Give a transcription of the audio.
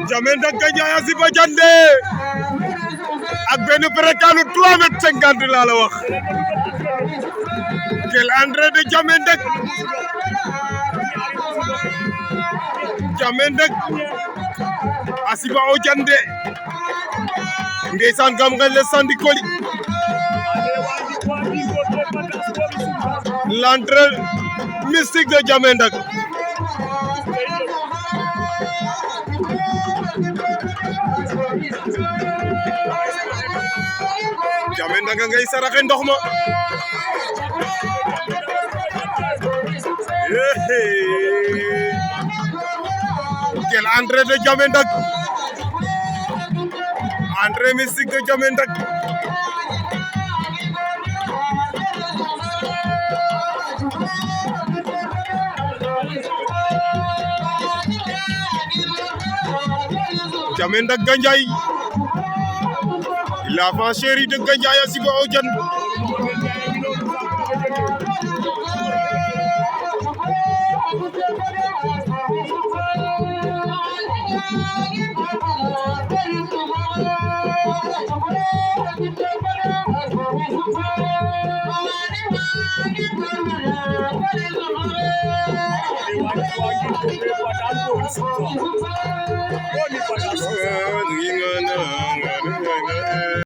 Jamenda Gandiaye Asiba Jande ak benn précalu 3,50 m laa la wax quel André de Jamenda Asiba o Jande ndeysaan gam nga le sandi koli l'entrée mystique de Jamenda Jamenda nga ngay saraxe ndox ma quel André de Jamenda André mystique de Jamenda Jamenda Gandiaye l'enfant chéri de Gandiaye Asiba o Jande